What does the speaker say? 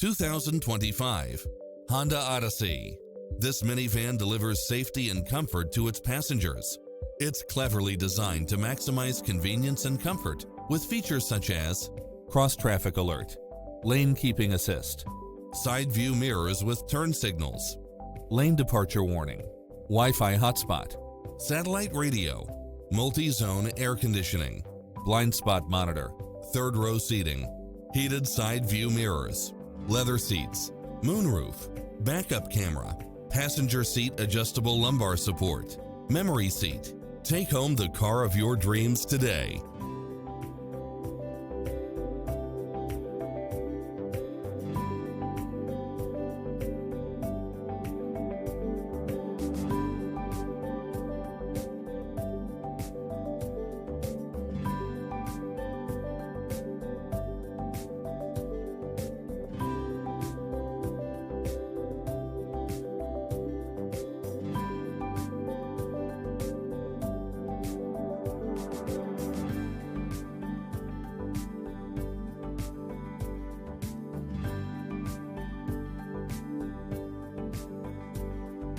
2025 Honda Odyssey. This minivan delivers safety and comfort to its passengers. It's cleverly designed to maximize convenience and comfort with features such as cross-traffic alert, lane keeping assist, side view mirrors with turn signals, lane departure warning, Wi-Fi hotspot, satellite radio, multi-zone air conditioning, blind spot monitor, third row seating, heated side view mirrors, leather seats, moonroof, backup camera, passenger seat adjustable lumbar support, memory seat. Take home the car of your dreams today.